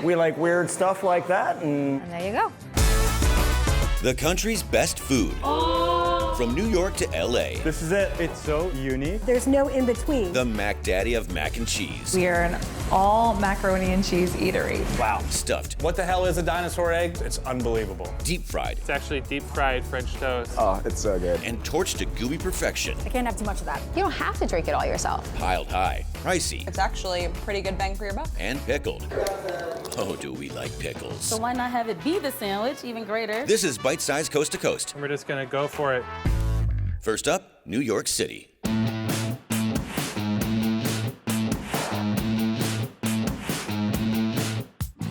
We like weird stuff like that, and there you go. The country's best food. From New York to LA. This is it. It's so unique. There's no in-between. The Mac Daddy of mac and cheese. We are an all macaroni and cheese eatery. Wow. Stuffed. What the hell is a dinosaur egg? It's unbelievable. Deep fried. It's actually deep fried French toast. Oh, it's so good. And torched to gooey perfection. I can't have too much of that. You don't have to drink it all yourself. Piled high. Pricey. It's actually a pretty good bang for your buck. And pickled. Oh, do we like pickles. So why not have it be the sandwich, even greater? This is Bite Size Coast to Coast. We're just gonna go for it. First up, New York City.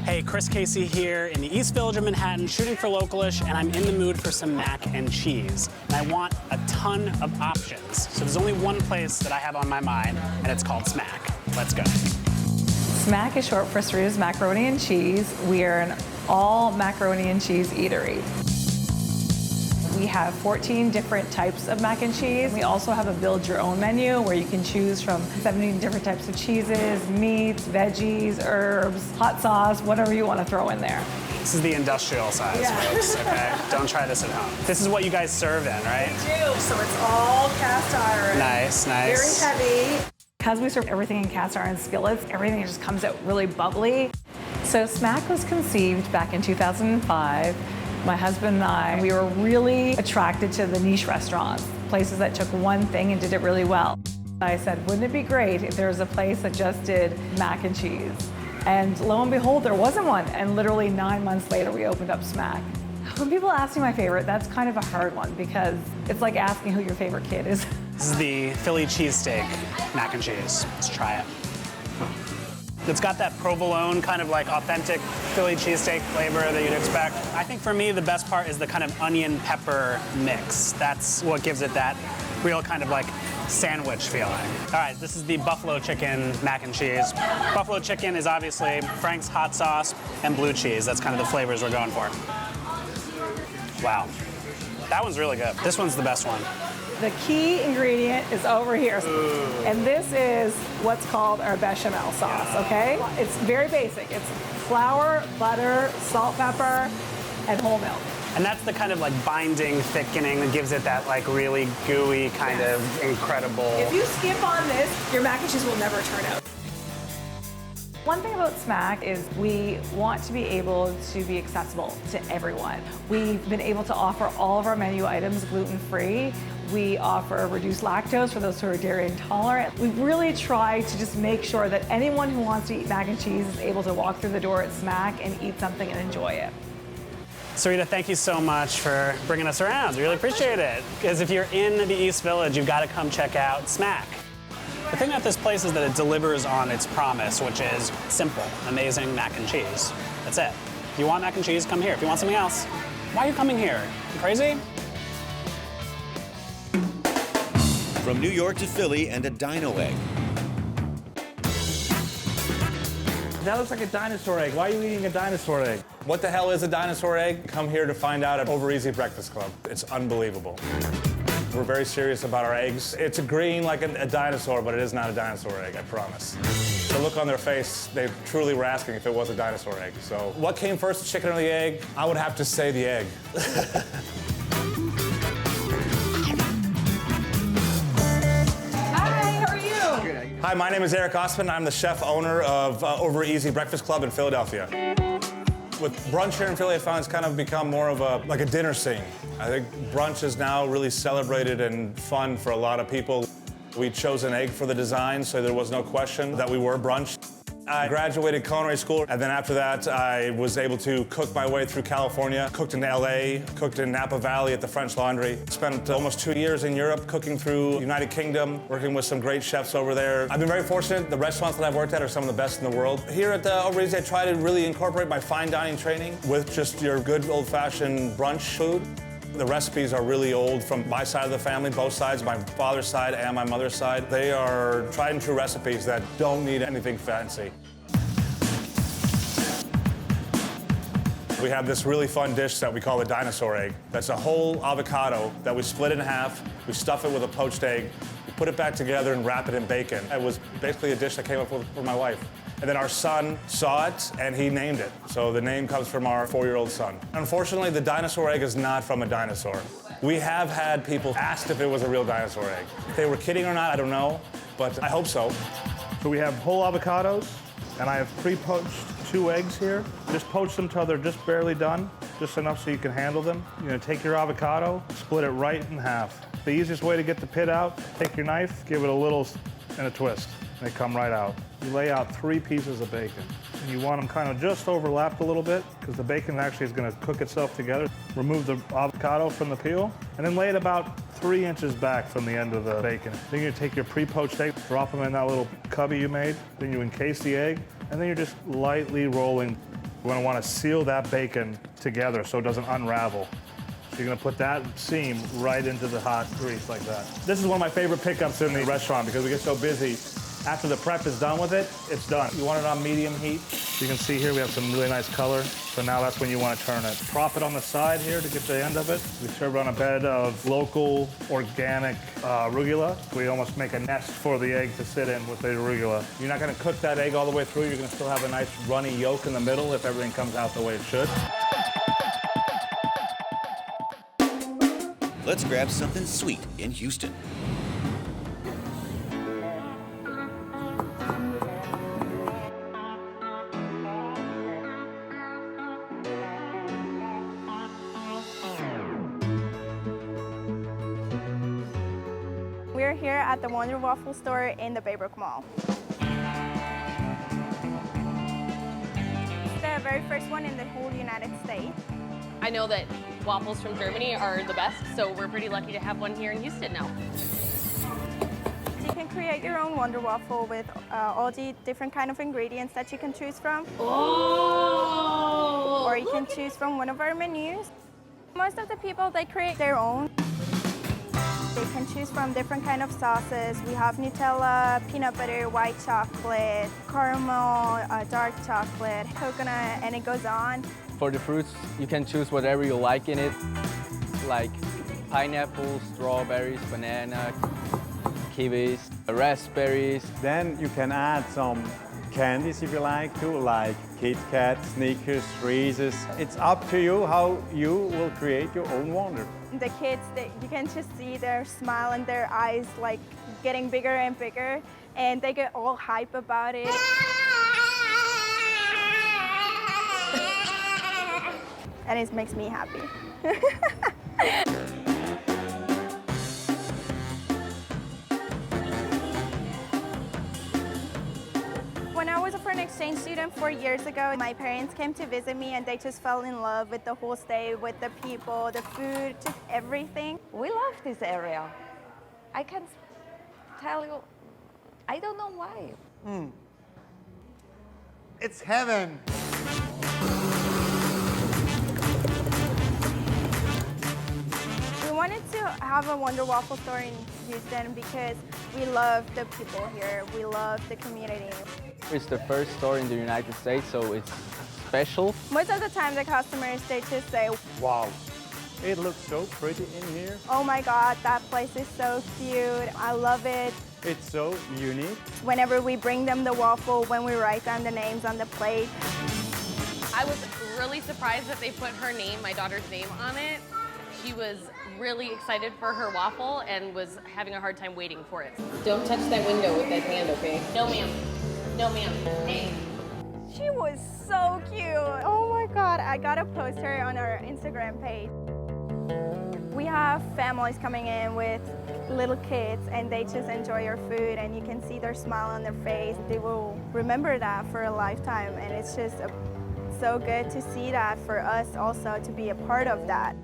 Hey, Chris Casey here in the East Village of Manhattan, shooting for Localish, and I'm in the mood for some mac and cheese. And I want a ton of options. So there's only one place that I have on my mind, and it's called Smack. Let's go. Smack is short for Sarita's Macaroni and Cheese. We are an all macaroni and cheese eatery. We have 14 different types of mac and cheese. We also have a build your own menu where you can choose from 17 different types of cheeses, meats, veggies, herbs, hot sauce, whatever you want to throw in there. This is the industrial size, folks, okay? Don't try this at home. This is what you guys serve in, right? We do, so it's all cast iron. Nice, nice. Very heavy. Because we serve everything in cast iron skillets, everything just comes out really bubbly. So Smack was conceived back in 2005. My husband and I, we were really attracted to the niche restaurants, places that took one thing and did it really well. I said, wouldn't it be great if there was a place that just did mac and cheese? And lo and behold, there wasn't one. And literally 9 months later, we opened up Smack. When people ask me my favorite, that's kind of a hard one because it's like asking who your favorite kid is. This is the Philly cheesesteak mac and cheese. Let's try it. It's got that provolone kind of like authentic Philly cheesesteak flavor that you'd expect. I think for me, the best part is the kind of onion pepper mix. That's what gives it that real kind of like sandwich feeling. All right, this is the buffalo chicken mac and cheese. Buffalo chicken is obviously Frank's hot sauce and blue cheese. That's kind of the flavors we're going for. Wow, that one's really good. This one's the best one. The key ingredient is over here. And this is what's called our bechamel sauce, okay? It's very basic. It's flour, butter, salt, pepper, and whole milk. And that's the kind of like binding, thickening that gives it that like really gooey kind of incredible. If you skip on this, your mac and cheese will never turn out. One thing about Smack is we want to be able to be accessible to everyone. We've been able to offer all of our menu items gluten-free. We offer reduced lactose for those who are dairy intolerant. We really try to just make sure that anyone who wants to eat mac and cheese is able to walk through the door at Smack and eat something and enjoy it. Sarita, thank you so much for bringing us around. We really appreciate it. Because if you're in the East Village, you've got to come check out Smack. The thing about this place is that it delivers on its promise, which is simple, amazing mac and cheese. That's it. If you want mac and cheese, come here. If you want something else, why are you coming here? You crazy? From New York to Philly and a dino egg. That looks like a dinosaur egg. Why are you eating a dinosaur egg? What the hell is a dinosaur egg? Come here to find out at Over Easy Breakfast Club. It's unbelievable. We're very serious about our eggs. It's green like a dinosaur, but it is not a dinosaur egg, I promise. The look on their face, they truly were asking if it was a dinosaur egg. So what came first, the chicken or the egg? I would have to say the egg. Hi, my name is Eric Osman. I'm the chef owner of Over Easy Breakfast Club in Philadelphia. With brunch here in Philly, I found it's kind of become more of a dinner scene. I think brunch is now really celebrated and fun for a lot of people. We chose an egg for the design, so there was no question that we were brunch. I graduated culinary school, and then after that, I was able to cook my way through California. Cooked in LA, cooked in Napa Valley at the French Laundry. Spent almost 2 years in Europe cooking through the United Kingdom, working with some great chefs over there. I've been very fortunate. The restaurants that I've worked at are some of the best in the world. Here at Over Easy, I try to really incorporate my fine dining training with just your good old-fashioned brunch food. The recipes are really old from my side of the family, both sides, my father's side and my mother's side. They are tried and true recipes that don't need anything fancy. We have this really fun dish that we call the dinosaur egg. That's a whole avocado that we split in half, we stuff it with a poached egg, we put it back together and wrap it in bacon. It was basically a dish that came up with for my wife. And then our son saw it, and he named it. So the name comes from our 4-year-old son. Unfortunately, the dinosaur egg is not from a dinosaur. We have had people asked if it was a real dinosaur egg. If they were kidding or not, I don't know, but I hope so. So we have whole avocados, and I have pre-poached 2 eggs here. Just poach them till they're just barely done, just enough so you can handle them. You're gonna take your avocado, split it right in half. The easiest way to get the pit out, take your knife, give it a little and a twist. They come right out. You lay out 3 pieces of bacon. And you want them kind of just overlapped a little bit because the bacon actually is going to cook itself together. Remove the avocado from the peel and then lay it about 3 inches back from the end of the bacon. Then you're going to take your pre-poached egg, drop them in that little cubby you made. Then you encase the egg and then you're just lightly rolling. You're going to want to seal that bacon together so it doesn't unravel. So you're gonna put that seam right into the hot grease like that. This is one of my favorite pickups in the restaurant because we get so busy. After the prep is done with it, it's done. You want it on medium heat. You can see here we have some really nice color. So now that's when you want to turn it. Prop it on the side here to get the end of it. We serve it on a bed of local, organic arugula. We almost make a nest for the egg to sit in with the arugula. You're not gonna cook that egg all the way through. You're gonna still have a nice runny yolk in the middle if everything comes out the way it should. Let's grab something sweet in Houston. We're here at the Wonder Waffle store in the Baybrook Mall. It's the very first one in the whole United States. I know that waffles from Germany are the best, so we're pretty lucky to have one here in Houston now. You can create your own Wonder Waffle with all the different kind of ingredients that you can choose from. Oh! Or you can choose from one of our menus. Most of the people, they create their own. They can choose from different kind of sauces. We have Nutella, peanut butter, white chocolate, caramel, dark chocolate, coconut, and it goes on. For the fruits, you can choose whatever you like in it, like pineapple, strawberries, banana, kiwis, raspberries. Then you can add some candies if you like to, like Kit Kat, Snickers, Reese's. It's up to you how you will create your own wonder. The kids, you can just see their smile and their eyes like getting bigger and bigger, and they get all hype about it. And it makes me happy. When I was a foreign exchange student 4 years ago, my parents came to visit me and they just fell in love with the whole state, with the people, the food, just everything. We love this area. I can tell you, I don't know why. It's heaven. We wanted to have a Wonder Waffle store in Houston because we love the people here. We love the community. It's the first store in the United States, so it's special. Most of the time, the customers, they just say, wow, it looks so pretty in here. oh my God, that place is so cute. I love it. It's so unique. Whenever we bring them the waffle, when we write down the names on the plate. I was really surprised that they put her name, my daughter's name, on it. She was really excited for her waffle and was having a hard time waiting for it. Don't touch that window with that hand, okay? No, ma'am. No, ma'am. Hey. She was so cute. Oh my God, I gotta post her on our Instagram page. We have families coming in with little kids and they just enjoy our food and you can see their smile on their face. They will remember that for a lifetime, and it's just so good to see that for us also to be a part of that.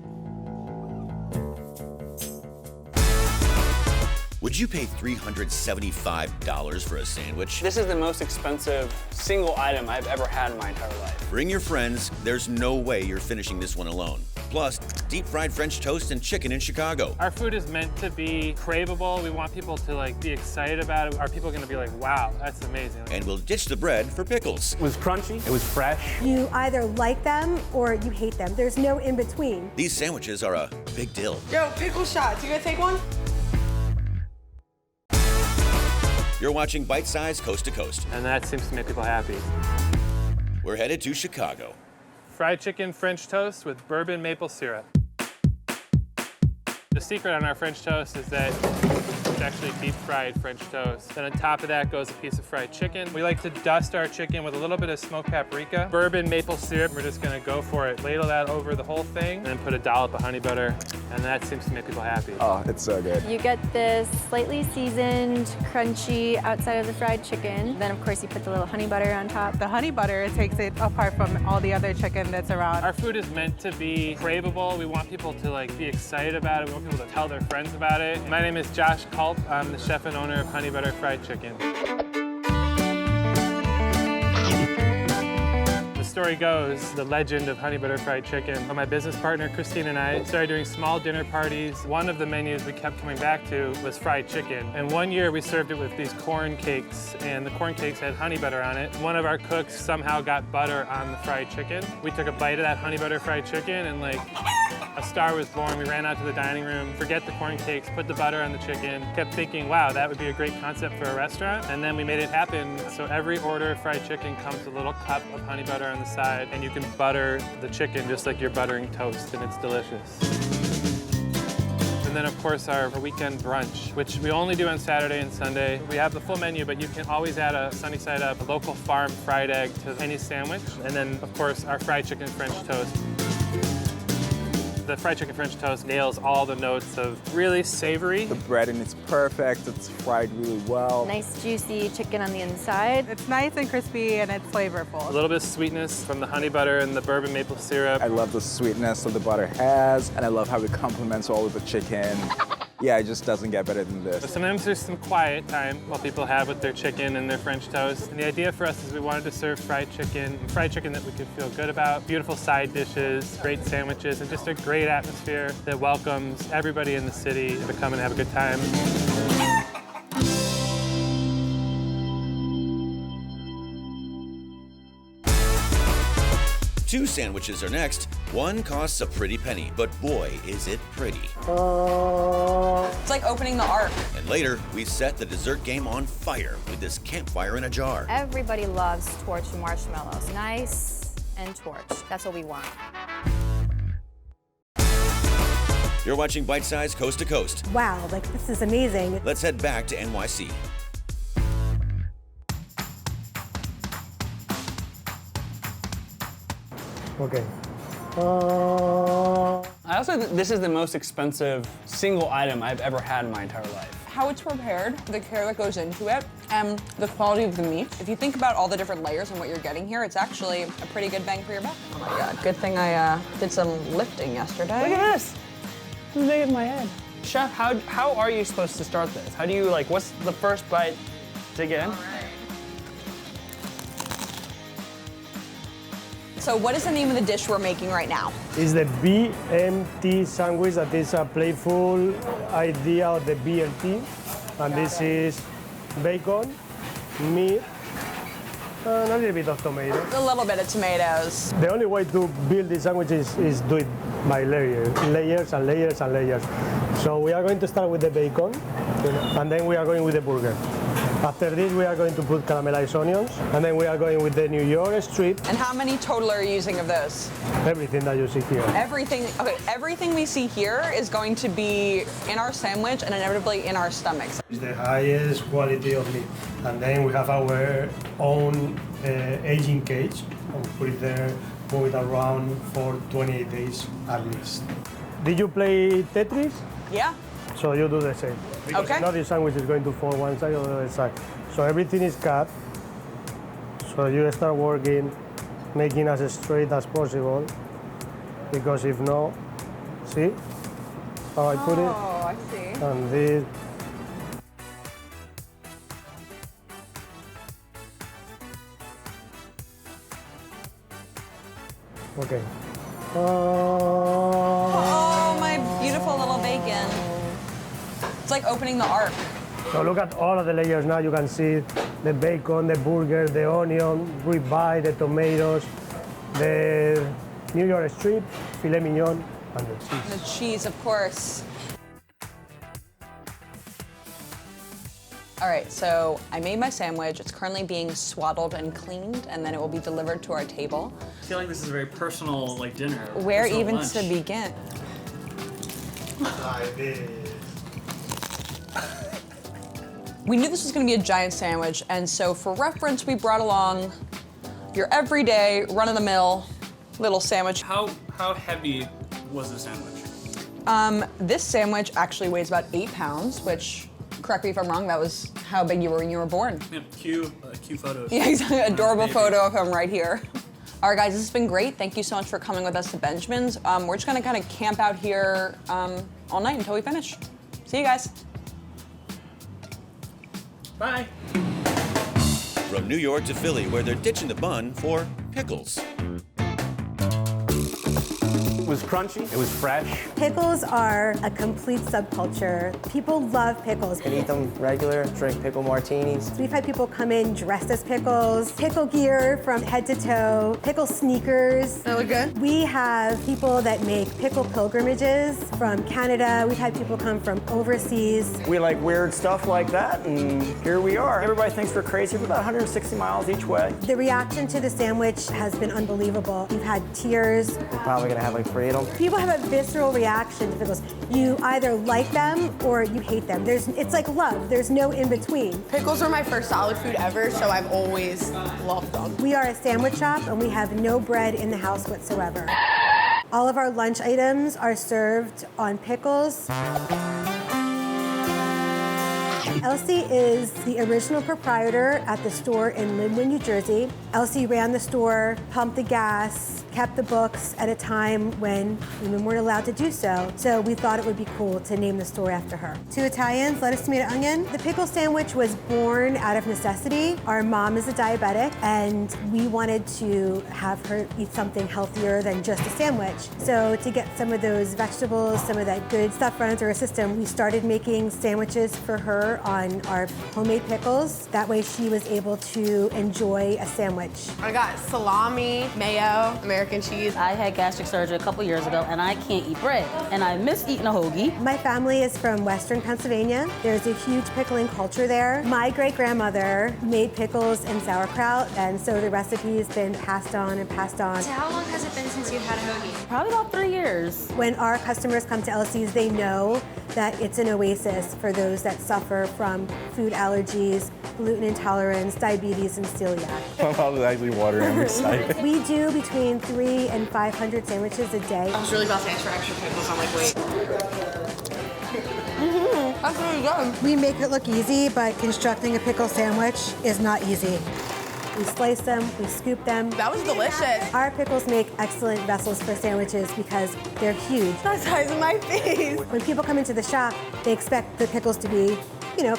Would you pay $375 for a sandwich? This is the most expensive single item I've ever had in my entire life. Bring your friends. There's no way you're finishing this one alone. Plus, deep-fried French toast and chicken in Chicago. Our food is meant to be craveable. We want people to be excited about it. Are people gonna be like, wow, that's amazing? And we'll ditch the bread for pickles. It was crunchy, it was fresh. You either like them or you hate them. There's no in between. These sandwiches are a big deal. Yo, pickle shots. You gonna take one? You're watching Bite Size Coast to Coast. And that seems to make people happy. We're headed to Chicago. Fried chicken French toast with bourbon maple syrup. The secret on our French toast is that it's actually deep fried French toast. Then on top of that goes a piece of fried chicken. We like to dust our chicken with a little bit of smoked paprika, bourbon maple syrup. We're just gonna go for it. Ladle that over the whole thing, and then put a dollop of honey butter, and that seems to make people happy. Oh, it's so good. You get this slightly seasoned, crunchy outside of the fried chicken. Then of course you put the little honey butter on top. The honey butter takes it apart from all the other chicken that's around. Our food is meant to be craveable. We want people to be excited about it. We want people to tell their friends about it. My name is Josh Culp. I'm the chef and owner of Honey Butter Fried Chicken. The story goes, the legend of Honey Butter Fried Chicken. My business partner, Christine, and I started doing small dinner parties. One of the menus we kept coming back to was fried chicken. And one year we served it with these corn cakes, and the corn cakes had honey butter on it. One of our cooks somehow got butter on the fried chicken. We took a bite of that honey butter fried chicken, and a star was born. We ran out to the dining room, forget the corn cakes, put the butter on the chicken, kept thinking, wow, that would be a great concept for a restaurant. And then we made it happen. So every order of fried chicken comes with a little cup of honey butter on the side, and you can butter the chicken just like you're buttering toast, and it's delicious. And then, of course, our weekend brunch, which we only do on Saturday and Sunday. We have the full menu, but you can always add a sunny side up, a local farm fried egg to any sandwich. And then, of course, our fried chicken French toast. The fried chicken French toast nails all the notes of really savory. The breading is perfect. It's fried really well. Nice juicy chicken on the inside. It's nice and crispy and it's flavorful. A little bit of sweetness from the honey butter and the bourbon maple syrup. I love the sweetness that the butter has, and I love how it complements all of the chicken. Yeah, it just doesn't get better than this. Sometimes there's some quiet time while people have with their chicken and their French toast. And the idea for us is we wanted to serve fried chicken that we could feel good about, beautiful side dishes, great sandwiches, and just a great atmosphere that welcomes everybody in the city to come and have a good time. Two sandwiches are next. One costs a pretty penny, but boy, is it pretty. It's like opening the Ark. And later, we set the dessert game on fire with this campfire in a jar. Everybody loves torched marshmallows. Nice and torched. That's what we want. You're watching Bite Size Coast to Coast. Wow, this is amazing. Let's head back to NYC. Okay. I also think this is the most expensive single item I've ever had in my entire life. How it's prepared, the care that goes into it, and the quality of the meat. If you think about all the different layers and what you're getting here, it's actually a pretty good bang for your buck. Oh my God, good thing I did some lifting yesterday. Look at this. This is big as my head. Chef, how are you supposed to start this? How do you, what's the first bite to get in? So what is the name of the dish we're making right now? It's the BMT sandwich. That is a playful idea of the BLT. And this is bacon, meat, and a little bit of tomatoes. A little bit of tomatoes. The only way to build these sandwiches is do it by layers and layers and layers. So we are going to start with the bacon, and then we are going with the burger. After this, we are going to put caramelized onions, and then we are going with the New York strip. And how many total are you using of those? Everything that you see here. Everything, okay, everything we see here is going to be in our sandwich and inevitably in our stomachs. It's the highest quality of meat. And then we have our own aging cage. And we put it there, move it around for 28 days at least. Did you play Tetris? Yeah. So you do the same. Because okay. Now the sandwich is going to fall one side or the other side. So everything is cut. So you start working, making as straight as possible. Because if not, see how I put it? Oh, I see. And this. Okay. Oh, my beautiful little bacon. It's like opening the Ark. So look at all of the layers now. You can see the bacon, the burger, the onion, ribeye, the tomatoes, the New York strip, filet mignon, and the cheese. The cheese, of course. All right, so I made my sandwich. It's currently being swaddled and cleaned, and then it will be delivered to our table. I feel like this is a very personal dinner. Where personal even lunch. to begin? We knew this was gonna be a giant sandwich, and so for reference, we brought along your everyday, run-of-the-mill little sandwich. How heavy was the sandwich? This sandwich actually weighs about 8 pounds, which, correct me if I'm wrong, that was how big you were when you were born. Yeah, cue photos. Yeah, exactly. Adorable photo of him right here. All right, guys, this has been great. Thank you so much for coming with us to Benjamin's. We're just gonna kind of camp out here all night until we finish. See you guys. Bye. From New York to Philly, where they're ditching the bun for pickles. It was crunchy, it was fresh. Pickles are a complete subculture. People love pickles. You can eat them regular, drink pickle martinis. We've had people come in dressed as pickles, pickle gear from head to toe, pickle sneakers. That look good? We have people that make pickle pilgrimages from Canada. We've had people come from overseas. We like weird stuff like that, and here we are. Everybody thinks we're crazy. We're about 160 miles each way. The reaction to the sandwich has been unbelievable. We've had tears. We're probably gonna have like 3 of them. People have a visceral reaction to pickles. You either like them or you hate them. It's like love. There's no in between. Pickles are my first solid food ever, so I've always loved them. We are a sandwich shop and we have no bread in the house whatsoever. All of our lunch items are served on pickles. Elsie is the original proprietor at the store in Linwood, New Jersey. Elsie ran the store, pumped the gas, kept the books at a time when women weren't allowed to do so. So we thought it would be cool to name the store after her. 2 Italians, lettuce, tomato, onion. The pickle sandwich was born out of necessity. Our mom is a diabetic, and we wanted to have her eat something healthier than just a sandwich. So to get some of those vegetables, some of that good stuff run through her system, we started making sandwiches for her on our homemade pickles. That way she was able to enjoy a sandwich. I got salami, mayo, American cheese. I had gastric surgery a couple years ago, and I can't eat bread. And I miss eating a hoagie. My family is from Western Pennsylvania. There's a huge pickling culture there. My great-grandmother made pickles and sauerkraut, and so the recipe's been passed on and passed on. So how long has it been since you've had a hoagie? Probably about 3 years. When our customers come to Elsie's, they know that it's an oasis for those that suffer from food allergies, gluten intolerance, diabetes, and celiac. My mouth is actually watering. I'm excited. We do between 300 and 500 sandwiches a day. I was really about to ask for extra pickles. I'm like, wait. That's really good. We make it look easy, but constructing a pickle sandwich is not easy. We slice them, we scoop them. That was delicious. Our pickles make excellent vessels for sandwiches because they're huge. That's the size of my face. When people come into the shop, they expect the pickles to be,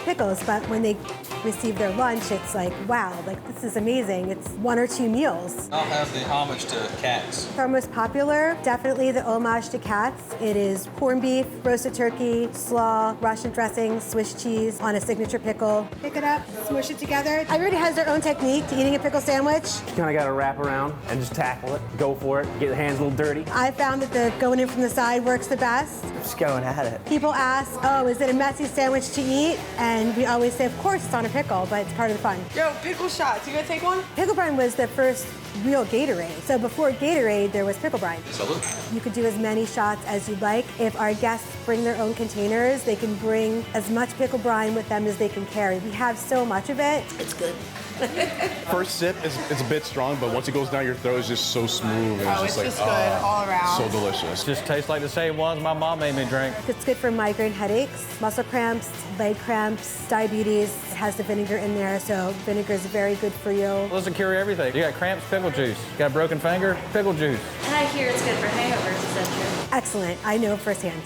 pickles, but when they receive their lunch, it's like, wow, this is amazing. It's 1 or 2 meals. I'll have the homage to cats. Our most popular, definitely the homage to cats. It is corned beef, roasted turkey, slaw, Russian dressing, Swiss cheese on a signature pickle. Pick it up, smush it together. Everybody has their own technique to eating a pickle sandwich. You kind of got to wrap around and just tackle it. Go for it. Get the hands a little dirty. I found that the going in from the side works the best. Just going at it. People ask, oh, is it a messy sandwich to eat? And we always say, of course, it's on a pickle, but it's part of the fun. Yo, pickle shots. You gonna take one? Pickle brine was the first real Gatorade. So before Gatorade, there was pickle brine. Salute. You could do as many shots as you'd like. If our guests bring their own containers, they can bring as much pickle brine with them as they can carry. We have so much of it. It's good. First sip it's a bit strong, but once it goes down your throat, it's just so smooth. And Oh, it's just good all around. So delicious. Just tastes like the same ones my mom made me drink. It's good for migraine headaches, muscle cramps, leg cramps, diabetes. It has the vinegar in there, so vinegar is very good for you. Let's cure everything. You got cramps, pickle juice. Got a broken finger, pickle juice. And I hear it's good for hangovers, is that true? Excellent. I know firsthand.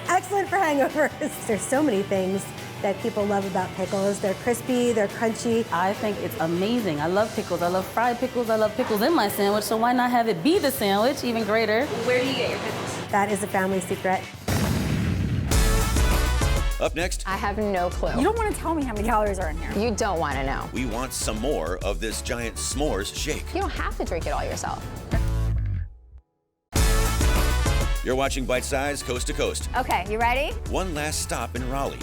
Excellent for hangovers. There's so many things that people love about pickles. They're crispy, they're crunchy. I think it's amazing. I love pickles. I love fried pickles. I love pickles in my sandwich, so why not have it be the sandwich, even greater? Where do you get your pickles? That is a family secret. Up next, I have no clue. You don't want to tell me how many calories are in here. You don't want to know. we want some more of this giant s'mores shake. You don't have to drink it all yourself. You're watching Bite Size Coast to Coast. Okay, you ready? One last stop in Raleigh.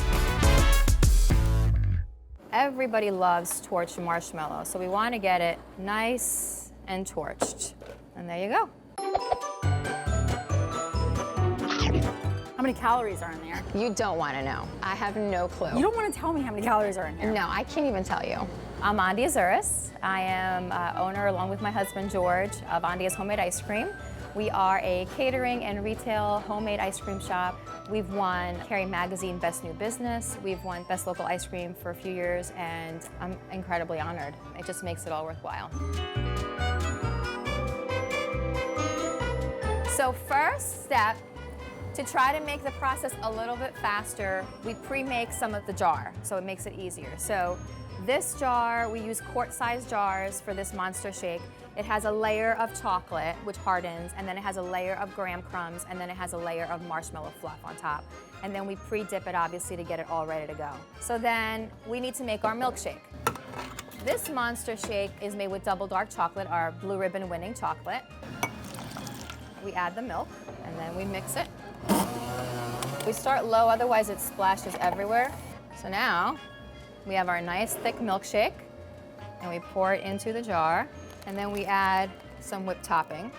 Everybody loves torched marshmallow, so we want to get it nice and torched. And there you go. How many calories are in there? You don't want to know. I have no clue. You don't want to tell me how many calories are in here? No, I can't even tell you. I'm Andi Azuris. I am owner, along with my husband George, of Andi's Homemade Ice Cream. We are a catering and retail homemade ice cream shop. We've won Kerry Magazine Best New Business. We've won Best Local Ice Cream for a few years, and I'm incredibly honored. It just makes it all worthwhile. So first step, to try to make the process a little bit faster, we pre-make some of the jar, so it makes it easier. So this jar, we use quart-sized jars for this monster shake. It has a layer of chocolate, which hardens, and then it has a layer of graham crumbs, and then it has a layer of marshmallow fluff on top. And then we pre-dip it, obviously, to get it all ready to go. So then we need to make our milkshake. This monster shake is made with double dark chocolate, our blue ribbon winning chocolate. We add the milk, and then we mix it. We start low, otherwise it splashes everywhere. So now we have our nice thick milkshake, and we pour it into the jar. And then we add some whipped topping.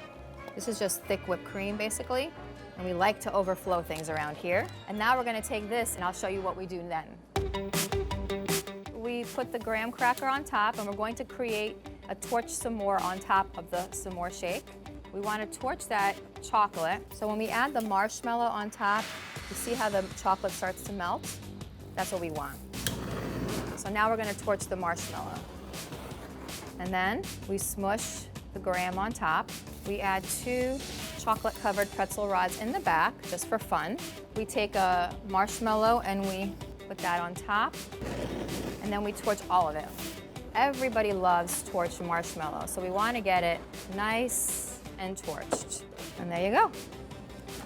This is just thick whipped cream, basically. And we like to overflow things around here. And now we're gonna take this, and I'll show you what we do then. We put the graham cracker on top, and we're going to create a torch s'more on top of the s'more shake. We wanna torch that chocolate. So when we add the marshmallow on top, you see how the chocolate starts to melt? That's what we want. So now we're gonna torch the marshmallow. And then we smush the graham on top. We add 2 chocolate-covered pretzel rods in the back, just for fun. We take a marshmallow and we put that on top, and then we torch all of it. Everybody loves torched marshmallow, so we want to get it nice and torched. And there you go.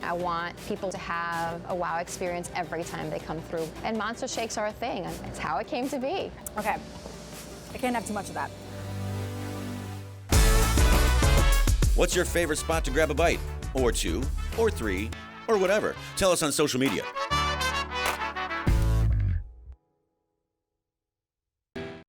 I want people to have a wow experience every time they come through. And monster shakes are a thing. It's how it came to be. Okay, I can't have too much of that. What's your favorite spot to grab a bite? Or 2, or 3, or whatever? Tell us on social media.